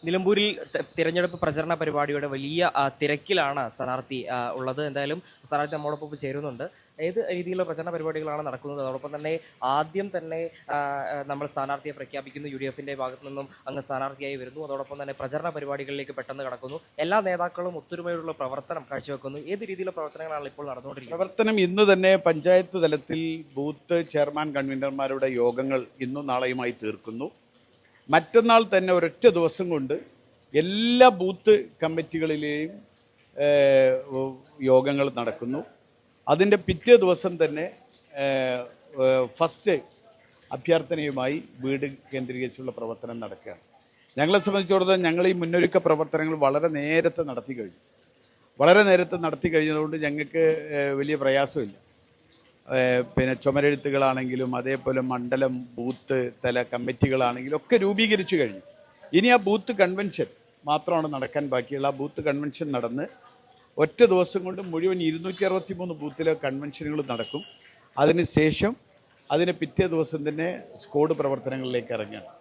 നിലമ്പൂരിൽ തിരഞ്ഞെടുപ്പ് പ്രചരണ പരിപാടിയുടെ വലിയ തിരക്കിലാണ് സ്ഥാനാർത്ഥി ഉള്ളത്. എന്തായാലും സ്ഥാനാർത്ഥി നമ്മോടൊപ്പം ചേരുന്നുണ്ട്. ഏത് രീതിയിലുള്ള പ്രചരണ പരിപാടികളാണ് നടക്കുന്നത്? അതോടൊപ്പം തന്നെ ആദ്യം തന്നെ നമ്മൾ സ്ഥാനാർത്ഥിയെ പ്രഖ്യാപിക്കുന്നു, UDF-ന്റെ ഭാഗത്തു നിന്നും അങ്ങ് സ്ഥാനാർത്ഥിയായി വരുന്നു. അതോടൊപ്പം തന്നെ പ്രചരണ പരിപാടികളിലേക്ക് പെട്ടെന്ന് കടക്കുന്നു. എല്ലാ നേതാക്കളും ഒത്തൊരുമയുള്ള പ്രവർത്തനം കാഴ്ചവെക്കുന്നു. ഏത് രീതിയിലുള്ള പ്രവർത്തനങ്ങളാണ് ഇപ്പോൾ നടന്നുകൊണ്ടിരിക്കുന്നത്? പ്രവർത്തനം ഇന്ന് തന്നെ പഞ്ചായത്ത് തലത്തിൽ ബൂത്ത് ചെയർമാൻ കൺവീനർമാരുടെ യോഗങ്ങൾ ഇന്നും നാളെയുമായി തീർക്കുന്നു. മറ്റന്നാൾ തന്നെ ഒരൊറ്റ ദിവസം കൊണ്ട് എല്ലാ ബൂത്ത് കമ്മിറ്റികളിലെയും യോഗങ്ങൾ നടക്കുന്നു. അതിൻ്റെ പിറ്റേ ദിവസം തന്നെ ഫസ്റ്റ് അഭ്യർത്ഥനയുമായി വീട് കേന്ദ്രീകരിച്ചുള്ള പ്രവർത്തനം നടക്കുകയാണ്. ഞങ്ങളെ സംബന്ധിച്ചിടത്തോളം ഞങ്ങൾ ഈ മുന്നൊരുക്ക പ്രവർത്തനങ്ങൾ വളരെ നേരത്തെ നടത്തി കഴിഞ്ഞതുകൊണ്ട് ഞങ്ങൾക്ക് വലിയ പ്രയാസമില്ല. പിന്നെ ചുമരെഴുത്തുകളാണെങ്കിലും അതേപോലെ മണ്ഡലം ബൂത്ത് തല കമ്മിറ്റികളാണെങ്കിലും ഒക്കെ രൂപീകരിച്ചു കഴിഞ്ഞു. ഇനി ആ ബൂത്ത് കൺവെൻഷൻ മാത്രമാണ് നടക്കാൻ ബാക്കിയുള്ള. ആ ബൂത്ത് കൺവെൻഷൻ നടന്ന് ഒറ്റ ദിവസം കൊണ്ട് മുഴുവൻ 263 ബൂത്തിലെ കൺവെൻഷനുകൾ നടക്കും. അതിനുശേഷം അതിന് പിറ്റേ ദിവസം തന്നെ സ്ക്വാഡ് പ്രവർത്തനങ്ങളിലേക്ക് ഇറങ്ങുകയാണ്.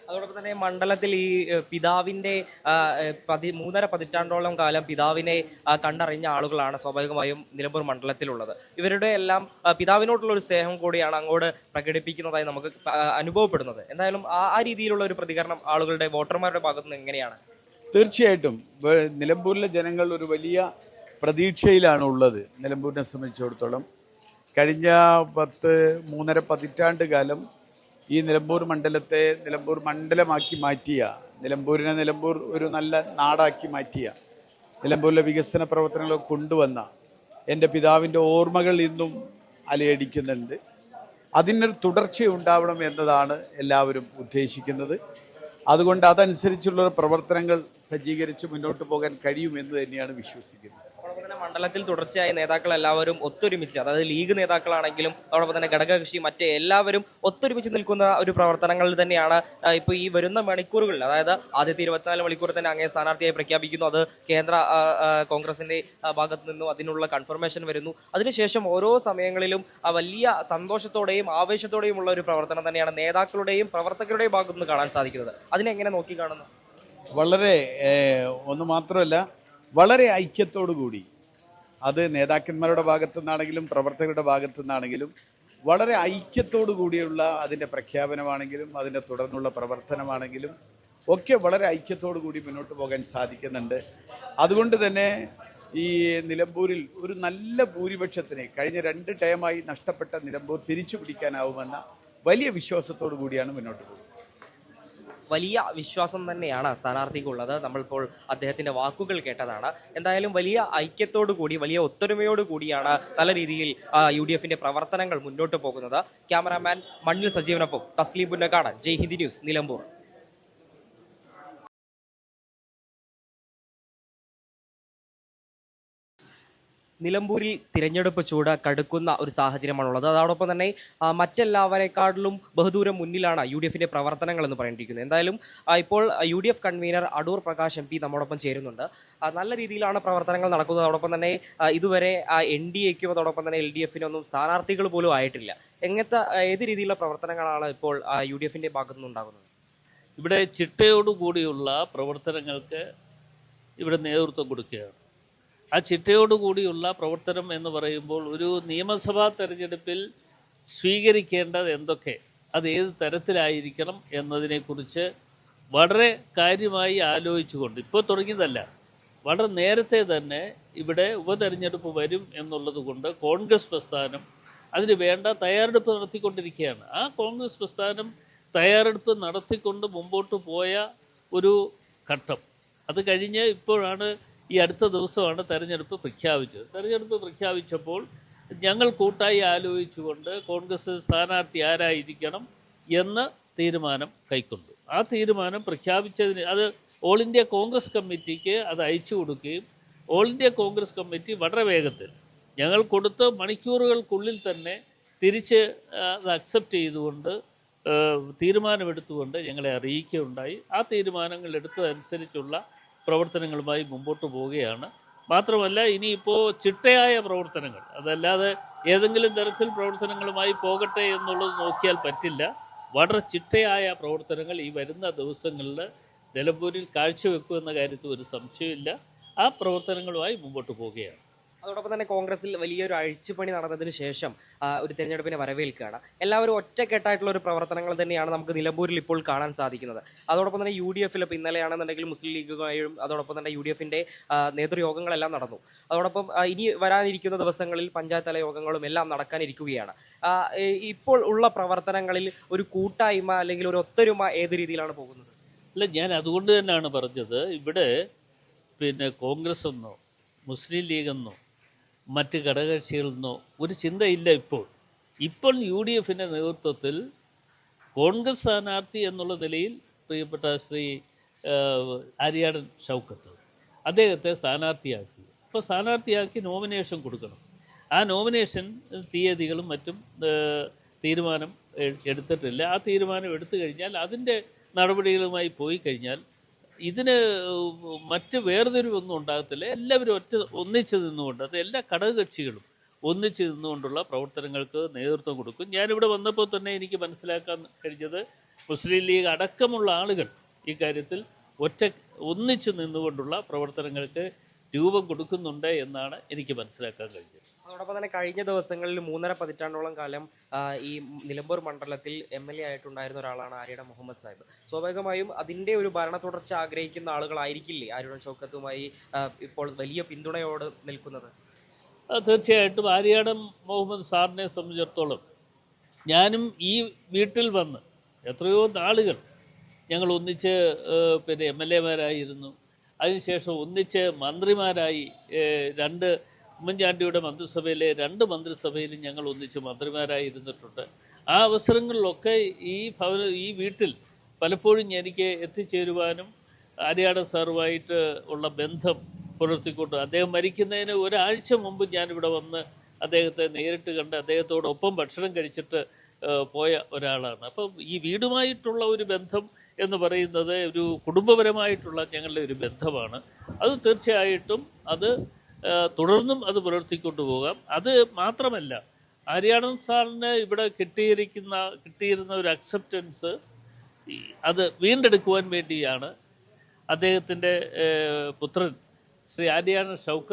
അതോടൊപ്പം തന്നെ മണ്ഡലത്തിൽ ഈ പിതാവിൻ്റെ 3.5 പതിറ്റാണ്ടോളം കാലം പിതാവിനെ കണ്ടറിഞ്ഞ ആളുകളാണ് സ്വാഭാവികമായും നിലമ്പൂർ മണ്ഡലത്തിലുള്ളത്. ഇവരുടെ എല്ലാം പിതാവിനോടുള്ള ഒരു സ്നേഹം കൂടിയാണ് അങ്ങോട്ട് പ്രകടിപ്പിക്കുന്നതായി നമുക്ക് അനുഭവപ്പെടുന്നത്. എന്തായാലും ആ രീതിയിലുള്ള ഒരു പ്രതികരണം ആളുകളുടെ വോട്ടർമാരുടെ ഭാഗത്തു നിന്ന് എങ്ങനെയാണ്? തീർച്ചയായിട്ടും നിലമ്പൂരിലെ ജനങ്ങൾ ഒരു വലിയ പ്രതീക്ഷയിലാണ് ഉള്ളത്. നിലമ്പൂരിനെ സംബന്ധിച്ചിടത്തോളം കഴിഞ്ഞ 3.5 പതിറ്റാണ്ട് കാലം ഈ നിലമ്പൂർ മണ്ഡലത്തെ നിലമ്പൂർ മണ്ഡലമാക്കി മാറ്റിയ, നിലമ്പൂർ ഒരു നല്ല നാടാക്കി മാറ്റിയ, നിലമ്പൂരിലെ വികസന പ്രവർത്തനങ്ങളൊക്കെ കൊണ്ടുവന്ന എൻ്റെ പിതാവിൻ്റെ ഓർമ്മകൾ ഇന്നും അലയടിക്കുന്നുണ്ട്. അതിനൊരു തുടർച്ചയുണ്ടാവണം എന്നതാണ് എല്ലാവരും ഉദ്ദേശിക്കുന്നത്. അതുകൊണ്ട് അതനുസരിച്ചുള്ള പ്രവർത്തനങ്ങൾ സജ്ജീകരിച്ച് മുന്നോട്ട് പോകാൻ കഴിയുമെന്ന് തന്നെയാണ് വിശ്വസിക്കുന്നത്. അതോടൊപ്പം തന്നെ മണ്ഡലത്തിൽ തുടർച്ചയായി നേതാക്കൾ എല്ലാവരും ഒത്തൊരുമിച്ച്, അതായത് ലീഗ് നേതാക്കളാണെങ്കിലും അതോടൊപ്പം തന്നെ ഘടകകക്ഷി മറ്റ് എല്ലാവരും ഒത്തൊരുമിച്ച് നിൽക്കുന്ന ഒരു പ്രവർത്തനങ്ങളിൽ തന്നെയാണ് ഇപ്പോൾ ഈ വരുന്ന മണിക്കൂറുകളിൽ, അതായത് ആദ്യത്തെ 24 മണിക്കൂർ തന്നെ അങ്ങേ സ്ഥാനാർത്ഥിയായി പ്രഖ്യാപിക്കുന്നു. അത് കേന്ദ്ര കോൺഗ്രസിന്റെ ഭാഗത്തു നിന്നും അതിനുള്ള കൺഫർമേഷൻ വരുന്നു. അതിനുശേഷം ഓരോ സമയങ്ങളിലും വലിയ സന്തോഷത്തോടെയും ആവേശത്തോടെയും ഉള്ള ഒരു പ്രവർത്തനം തന്നെയാണ് നേതാക്കളുടെയും പ്രവർത്തകരുടെയും ഭാഗത്തു നിന്ന് കാണാൻ സാധിക്കുന്നത്. അതിനെങ്ങനെ നോക്കി കാണുന്നു? വളരെ ഒന്ന് മാത്രമല്ല, വളരെ ഐക്യത്തോടു കൂടി, അത് നേതാക്കന്മാരുടെ ഭാഗത്തു നിന്നാണെങ്കിലും പ്രവർത്തകരുടെ ഭാഗത്തു നിന്നാണെങ്കിലും വളരെ ഐക്യത്തോടു കൂടിയുള്ള അതിൻ്റെ പ്രഖ്യാപനമാണെങ്കിലും അതിൻ്റെ തുടർന്നുള്ള പ്രവർത്തനമാണെങ്കിലും ഒക്കെ വളരെ ഐക്യത്തോടു കൂടി മുന്നോട്ട് പോകാൻ സാധിക്കുന്നുണ്ട്. അതുകൊണ്ട് തന്നെ ഈ നിലമ്പൂരിൽ ഒരു നല്ല ഭൂരിപക്ഷത്തിന് കഴിഞ്ഞ 2 ടൈമായി നഷ്ടപ്പെട്ട നിലമ്പൂർ തിരിച്ചു പിടിക്കാനാവുമെന്ന വലിയ വിശ്വാസത്തോടു കൂടിയാണ് മുന്നോട്ട് പോകുന്നത്. വലിയ വിശ്വാസം തന്നെയാണ് സ്ഥാനാർത്ഥിക്കുള്ളത്. നമ്മളിപ്പോൾ അദ്ദേഹത്തിന്റെ വാക്കുകൾ കേട്ടതാണ്. എന്തായാലും വലിയ ഐക്യത്തോടു കൂടി, വലിയ ഒത്തൊരുമയോടു കൂടിയാണ് നല്ല രീതിയിൽ UDF-ന്റെ പ്രവർത്തനങ്ങൾ മുന്നോട്ട് പോകുന്നത്. ക്യാമറാമാൻ മണ്ണിൽ സജീവനൊപ്പം തസ്ലീം പുന്നക്കാട്, ജയ് ഹിന്ദ് ന്യൂസ്, നിലമ്പൂർ. നിലമ്പൂരിൽ തിരഞ്ഞെടുപ്പ് ചൂട് കടുക്കുന്ന ഒരു സാഹചര്യമാണുള്ളത്. അതോടൊപ്പം തന്നെ മറ്റെല്ലാവരെക്കാട്ടിലും ബഹുദൂരം മുന്നിലാണ് UDF-ന്റെ പ്രവർത്തനങ്ങൾ എന്ന് പറയേണ്ടിയിരിക്കുന്നത്. എന്തായാലും ഇപ്പോൾ UDF convener Adoor Prakash MP നമ്മോടൊപ്പം ചേരുന്നുണ്ട്. നല്ല രീതിയിലാണ് പ്രവർത്തനങ്ങൾ നടക്കുന്നത്. അതോടൊപ്പം തന്നെ ഇതുവരെ NDA-ക്കും അതോടൊപ്പം തന്നെ LDF-നും ഒന്നും സ്ഥാനാർത്ഥികൾ പോലും ആയിട്ടില്ല. ഏത് രീതിയിലുള്ള പ്രവർത്തനങ്ങളാണ് ഇപ്പോൾ UDF-ന്റെ ഭാഗത്തു നിന്നുണ്ടാകുന്നത്? ഇവിടെ ചിട്ടയോടുകൂടിയുള്ള പ്രവർത്തനങ്ങൾക്ക് ഇവിടെ നേതൃത്വം കൊടുക്കുകയാണ്. ആ ചിട്ടയോടുകൂടിയുള്ള പ്രവർത്തനം എന്ന് പറയുമ്പോൾ ഒരു നിയമസഭാ തെരഞ്ഞെടുപ്പിൽ സ്വീകരിക്കേണ്ടത് എന്തൊക്കെ, അത് ഏത് തരത്തിലായിരിക്കണം എന്നതിനെക്കുറിച്ച് വളരെ കാര്യമായി ആലോചിച്ചുകൊണ്ട്, ഇപ്പോൾ തുടങ്ങിയതല്ല, വളരെ നേരത്തെ തന്നെ ഇവിടെ ഉപതെരഞ്ഞെടുപ്പ് വരും എന്നുള്ളത് കൊണ്ട് കോൺഗ്രസ് പ്രസ്ഥാനം അതിന് വേണ്ട തയ്യാറെടുപ്പ് നടത്തിക്കൊണ്ടിരിക്കുകയാണ്. ആ കോൺഗ്രസ് പ്രസ്ഥാനം തയ്യാറെടുപ്പ് നടത്തിക്കൊണ്ട് മുമ്പോട്ട് പോയ ഒരു ഘട്ടം, അത് കഴിഞ്ഞ് ഇപ്പോഴാണ് ഈ അടുത്ത ദിവസമാണ് തെരഞ്ഞെടുപ്പ് പ്രഖ്യാപിച്ചത്. തെരഞ്ഞെടുപ്പ് പ്രഖ്യാപിച്ചപ്പോൾ ഞങ്ങൾ കൂട്ടായി ആലോചിച്ചുകൊണ്ട് കോൺഗ്രസ് സ്ഥാനാർത്ഥി ആരായിരിക്കണം എന്ന് തീരുമാനം കൈക്കൊണ്ടു. ആ തീരുമാനം പ്രഖ്യാപിച്ചതിന് അത് ഓൾ ഇന്ത്യ കോൺഗ്രസ് കമ്മിറ്റിക്ക് അത് അയച്ചു കൊടുക്കുകയും ഓൾ ഇന്ത്യ കോൺഗ്രസ് കമ്മിറ്റി വളരെ വേഗത്തിൽ ഞങ്ങൾ കൊടുത്ത മണിക്കൂറുകൾക്കുള്ളിൽ തന്നെ തിരിച്ച് അത് അക്സെപ്റ്റ് ചെയ്തുകൊണ്ട് തീരുമാനമെടുത്തുകൊണ്ട് ഞങ്ങളെ അറിയിക്കുകയുണ്ടായി. ആ തീരുമാനങ്ങൾ എടുത്തതനുസരിച്ചുള്ള പ്രവർത്തനങ്ങളുമായി മുമ്പോട്ട് പോവുകയാണ്. മാത്രമല്ല, ഇനിയിപ്പോൾ ചിട്ടയായ പ്രവർത്തനങ്ങൾ, അതല്ലാതെ ഏതെങ്കിലും തരത്തിൽ പ്രവർത്തനങ്ങളുമായി പോകട്ടെ എന്നുള്ളത് നോക്കിയാൽ പറ്റില്ല. വളരെ ചിട്ടയായ പ്രവർത്തനങ്ങൾ ഈ വരുന്ന ദിവസങ്ങളിൽ നിലമ്പൂരിൽ കാഴ്ചവെക്കുമെന്ന കാര്യത്തിൽ ഒരു സംശയമില്ല. ആ പ്രവർത്തനങ്ങളുമായി മുമ്പോട്ട് പോവുകയാണ്. അതോടൊപ്പം തന്നെ കോൺഗ്രസിൽ വലിയൊരു അഴിച്ചുപണി നടന്നതിന് ശേഷം ഒരു തെരഞ്ഞെടുപ്പിനെ വരവേൽക്കുകയാണ്. എല്ലാവരും ഒറ്റക്കെട്ടായിട്ടുള്ള ഒരു പ്രവർത്തനങ്ങൾ തന്നെയാണ് നമുക്ക് നിലമ്പൂരിൽ ഇപ്പോൾ കാണാൻ സാധിക്കുന്നത്. അതോടൊപ്പം തന്നെ UDF-ൽ ഇപ്പോൾ ഇന്നലെയാണെന്നുണ്ടെങ്കിൽ മുസ്ലിം ലീഗുമായും അതോടൊപ്പം തന്നെ UDF-ന്റെ നേതൃയോഗങ്ങളെല്ലാം നടന്നു. അതോടൊപ്പം ഇനി വരാനിരിക്കുന്ന ദിവസങ്ങളിൽ പഞ്ചായത്ത് തല യോഗങ്ങളും എല്ലാം നടക്കാനിരിക്കുകയാണ്. ഇപ്പോൾ ഉള്ള പ്രവർത്തനങ്ങളിൽ ഒരു കൂട്ടായ്മ അല്ലെങ്കിൽ ഒരു ഒത്തൊരുമ ഏത് രീതിയിലാണ് പോകുന്നത്? അല്ല, ഞാൻ അതുകൊണ്ട് തന്നെയാണ് പറഞ്ഞത്, ഇവിടെ കോൺഗ്രസ് എന്നോ മുസ്ലിം ലീഗെന്നോ മറ്റ് ഘടകകക്ഷികളെന്നോ ഒരു ചിന്തയില്ല. ഇപ്പോൾ UDF-ന്റെ നേതൃത്വത്തിൽ കോൺഗ്രസ് സ്ഥാനാർത്ഥി എന്നുള്ള നിലയിൽ പ്രിയപ്പെട്ട ശ്രീ ആര്യാടൻ ഷൗക്കത്ത് അദ്ദേഹത്തെ സ്ഥാനാർത്ഥിയാക്കി. അപ്പോൾ സ്ഥാനാർത്ഥിയാക്കി നോമിനേഷൻ കൊടുക്കണം. ആ നോമിനേഷൻ തീയതികളും മറ്റും തീരുമാനം എടുത്തിട്ടില്ല. ആ തീരുമാനം എടുത്തു കഴിഞ്ഞാൽ അതിൻ്റെ നടപടികളുമായി പോയി കഴിഞ്ഞാൽ ഇതിന് മറ്റ് വേർതിരിവൊന്നും ഉണ്ടാകത്തില്ല. എല്ലാവരും ഒന്നിച്ച് നിന്നുകൊണ്ട്, അത് എല്ലാ ഘടകകക്ഷികളും ഒന്നിച്ച് നിന്നുകൊണ്ടുള്ള പ്രവർത്തനങ്ങൾക്ക് നേതൃത്വം കൊടുക്കും. ഞാനിവിടെ വന്നപ്പോൾ തന്നെ എനിക്ക് മനസ്സിലാക്കാൻ കഴിഞ്ഞത് മുസ്ലിം ലീഗ് അടക്കമുള്ള ആളുകൾ ഈ കാര്യത്തിൽ ഒന്നിച്ച് നിന്നുകൊണ്ടുള്ള പ്രവർത്തനങ്ങൾക്ക് രൂപം കൊടുക്കുന്നുണ്ട് എന്നാണ് എനിക്ക് മനസ്സിലാക്കാൻ കഴിഞ്ഞത്. അതോടൊപ്പം തന്നെ കഴിഞ്ഞ ദിവസങ്ങളിൽ 3.5 പതിറ്റാണ്ടോളം കാലം ഈ നിലമ്പൂർ മണ്ഡലത്തിൽ MLA ആയിട്ടുണ്ടായിരുന്ന ഒരാളാണ് ആര്യടൻ മുഹമ്മദ് സാഹിബ്. സ്വാഭാവികമായും അതിൻ്റെ ഒരു ഭരണ തുടർച്ച ആഗ്രഹിക്കുന്ന ആളുകളായിരിക്കില്ലേ ആര്യടൻ ഷൗക്കത്തുമായി ഇപ്പോൾ വലിയ പിന്തുണയോട് നിൽക്കുന്നത്? തീർച്ചയായിട്ടും ആര്യാടൻ മുഹമ്മദ് സാറിനെ സംബന്ധിച്ചിടത്തോളം ഞാനും ഈ വീട്ടിൽ വന്ന് എത്രയോ നാളുകൾ ഞങ്ങൾ ഒന്നിച്ച് MLA-മാരായിരുന്നു. അതിനുശേഷം ഒന്നിച്ച് മന്ത്രിമാരായി ഉമ്മൻചാണ്ടിയുടെ മന്ത്രിസഭയിലെ 2 മന്ത്രിസഭയിലും ഞങ്ങൾ ഒന്നിച്ച് മന്ത്രിമാരായി ഇരുന്നിട്ടുണ്ട്. ആ അവസരങ്ങളിലൊക്കെ ഈ വീട്ടിൽ പലപ്പോഴും എനിക്ക് എത്തിച്ചേരുവാനും ആര്യാടൻ സാറുമായിട്ട് ഉള്ള ബന്ധം പുലർത്തിക്കൊണ്ട് അദ്ദേഹം മരിക്കുന്നതിന് ഒരാഴ്ച മുമ്പ് ഞാനിവിടെ വന്ന് അദ്ദേഹത്തെ നേരിട്ട് കണ്ട് അദ്ദേഹത്തോടൊപ്പം ഭക്ഷണം കഴിച്ചിട്ട് പോയ ഒരാളാണ്. അപ്പം ഈ വീടുമായിട്ടുള്ള ഒരു ബന്ധം എന്ന് പറയുന്നത് ഒരു കുടുംബപരമായിട്ടുള്ള ഞങ്ങളുടെ ഒരു ബന്ധമാണ്. അത് തീർച്ചയായിട്ടും അത് തുടർന്നും അത് പുലർത്തിക്കൊണ്ടു പോകാം. അത് മാത്രമല്ല, ആര്യാടൻ സാറിന് ഇവിടെ കിട്ടിയിരുന്ന ഒരു അക്സെപ്റ്റൻസ് അത് വീണ്ടെടുക്കുവാൻ വേണ്ടിയാണ് അദ്ദേഹത്തിൻ്റെ പുത്രൻ ശ്രീ ആര്യാടൻ ഷൗക്കത്ത്